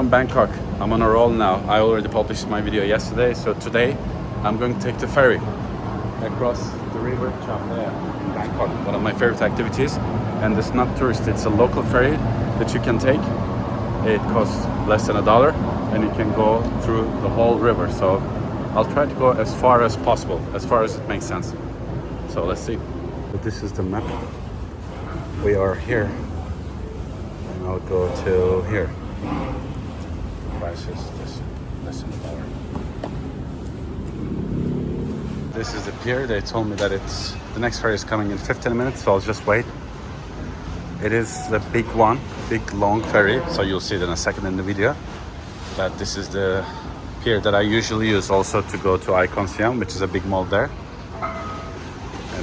From Bangkok, I'm on a roll now. I already published my video yesterday, so today I'm going to take the ferry across the river Chao Phraya in Bangkok. One of my favorite activities, and it's not tourist, it's a local ferry that you can take. It costs less than $1 and you can go through the whole river. So I'll try to go as far as possible, as far as it makes sense. So let's see. This is the map. We are here and I'll go to here. Prices just less than $1. This is the pier. They told me that it's the next ferry is coming in 15 minutes, so I'll just wait. It is the big one, big long ferry, so you'll see it in a second in the video. But this is the pier that I usually use also to go to Icon Siam, which is a big mall there.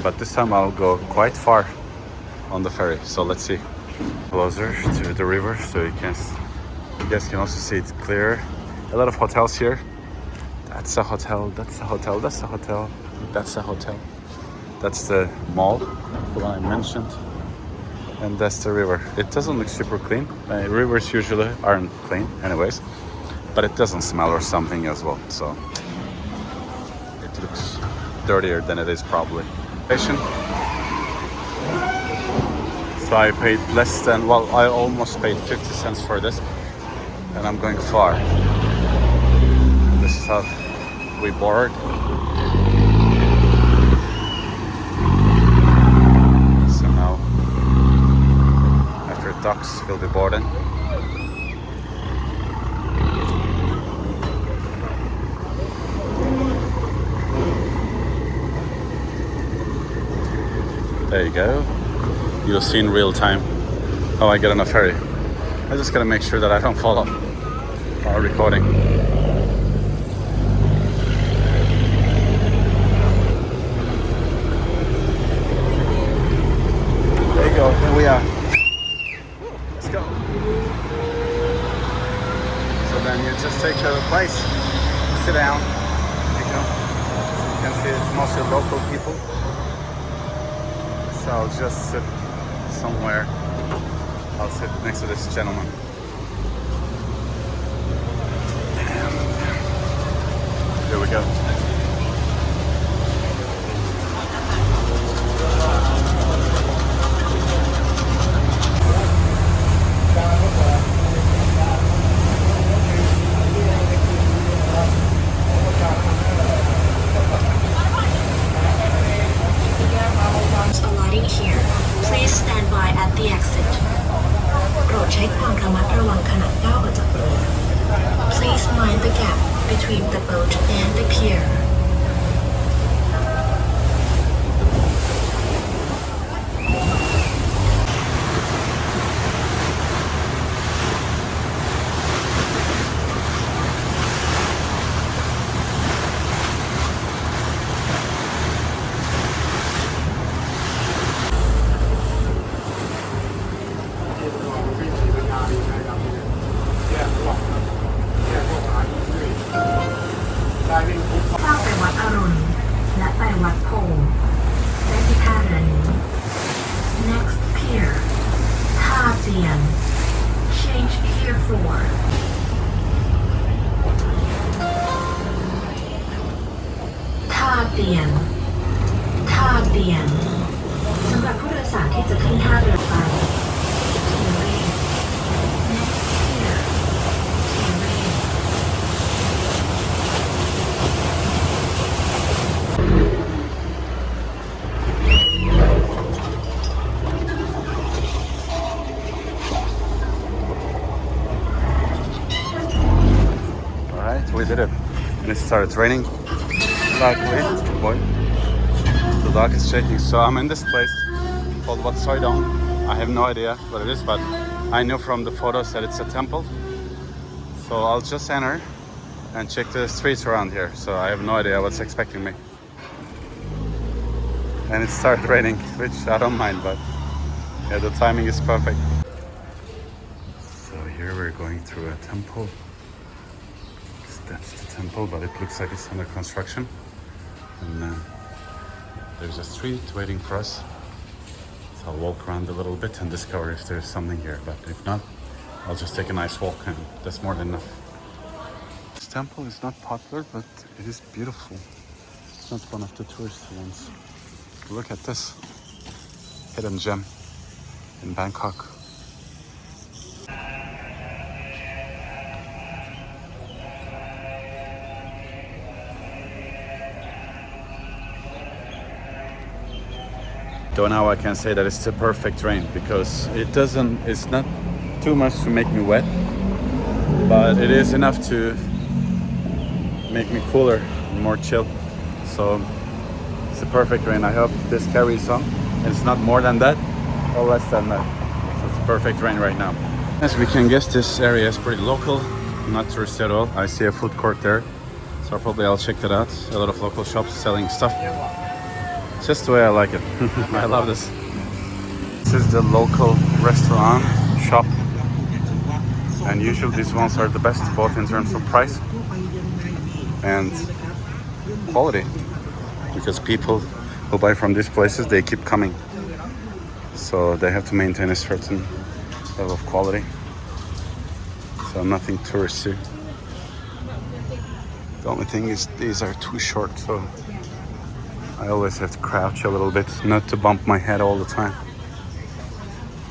But this time I'll go quite far on the ferry, so let's see. Closer to the river, so you guys can also see it clearer. A lot of hotels here. That's a hotel, that's a hotel, that's a hotel, that's a hotel. That's the mall, the one I mentioned. And that's the river. It doesn't look super clean. Rivers usually aren't clean anyways, but it doesn't smell or something as well. So it looks dirtier than it is probably. So I paid less than, well, I almost paid 50 cents for this. And I'm going far. This is how we board. So now, after docks, we'll be boarding. There you go. You'll see in real time how I get on a ferry. I just gotta make sure that I don't fall off while recording. There you go, here we are. Let's go. So then you just take the place, sit down, you know. So you can see it's mostly local people. So I'll just sit somewhere. I'll sit next to this gentleman. Here we go. Alighting here. Please stand by at the exit. โปรดใช้ความระมัดระวังขณะก้าวออกจากเรือ Please mind the gap between the boat and the pier. Next pier, Thailand. Change pier 4. Thailand. สำหรับผู้โดยสารที่จะขึ้นท่าเรือไป Next pier, We did it. And it started raining. Luckily, boy, the dog is shaking. So I'm in this place called Wat Soidong. I have no idea what it is, but I know from the photos that it's a temple. So I'll just enter and check the streets around here. So I have no idea what's expecting me. And it started raining, which I don't mind, but yeah, the timing is perfect. So here we're going through a temple. That's the temple, but it looks like it's under construction. And there's a street waiting for us. So I'll walk around a little bit and discover if there's something here. But if not, I'll just take a nice walk, and that's more than enough. This temple is not popular, but it is beautiful. It's not one of the touristy ones. Look at this hidden gem in Bangkok. Though now I can say that it's the perfect rain because it's not too much to make me wet, but it is enough to make me cooler and more chill. So it's the perfect rain. I hope this carries on. It's not more than that or less than that. So it's perfect rain right now. As we can guess, this area is pretty local, not touristy at all. I see a food court there, so probably I'll check that out. A lot of local shops selling stuff. Just the way I like it. I love this. This is the local restaurant shop, and usually these ones are the best, both in terms of price and quality, because people who buy from these places, they keep coming, so they have to maintain a certain level of quality, so nothing touristy. The only thing is these are too short, so I always have to crouch a little bit, not to bump my head all the time.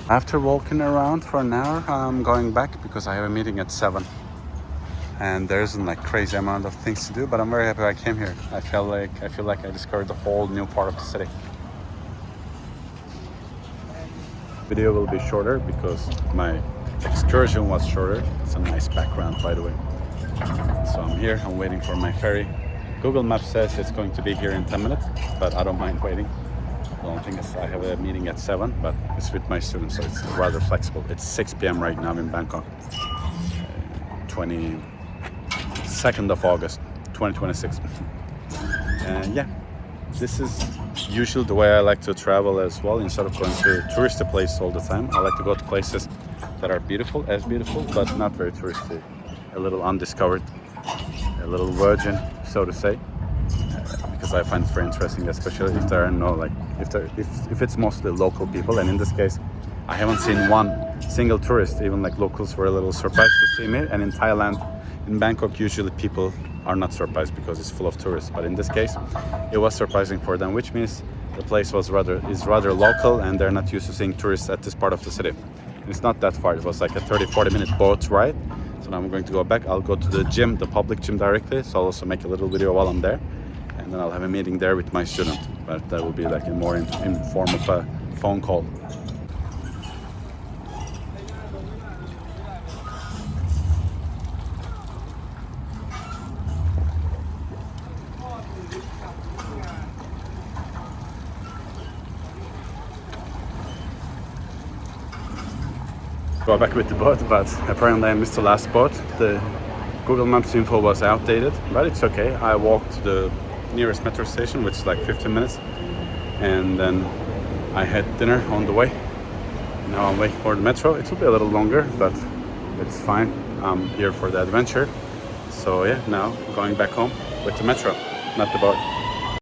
After walking around for an hour, I'm going back because I have a meeting at 7. And there isn't like crazy amount of things to do, but I'm very happy I came here. I feel like I discovered a whole new part of the city. Video will be shorter because my excursion was shorter. It's a nice background, by the way. So I'm here, I'm waiting for my ferry. Google Maps says it's going to be here in 10 minutes, but I don't mind waiting. The only thing is I have a meeting at 7, but it's with my students, so it's rather flexible. It's 6 p.m. right now in Bangkok. 22nd of August, 2026. And yeah, this is usually the way I like to travel as well. Instead of going to touristy places all the time, I like to go to places that are beautiful, but not very touristy. A little undiscovered, a little virgin, so to say, because I find it very interesting, especially if there are if it's mostly local people. And in this case, I haven't seen one single tourist. Even like locals were a little surprised to see me. And in Thailand, in Bangkok, usually people are not surprised because it's full of tourists. But in this case, it was surprising for them, which means the place is rather local, and they're not used to seeing tourists at this part of the city. And it's not that far. It was like a 30-40 minute boat ride. So now I'm going to go back. I'll go to the gym, the public gym directly. So I'll also make a little video while I'm there. And then I'll have a meeting there with my student. But that will be like in form of a phone call. Go back with the boat, but apparently I missed the last boat. The Google Maps info was outdated, but it's okay. I walked to the nearest metro station, which is like 15 minutes, and then I had dinner on the way. Now I'm waiting for the metro. It will be a little longer, but it's fine. I'm here for the adventure. So yeah, now going back home with the metro, not the boat.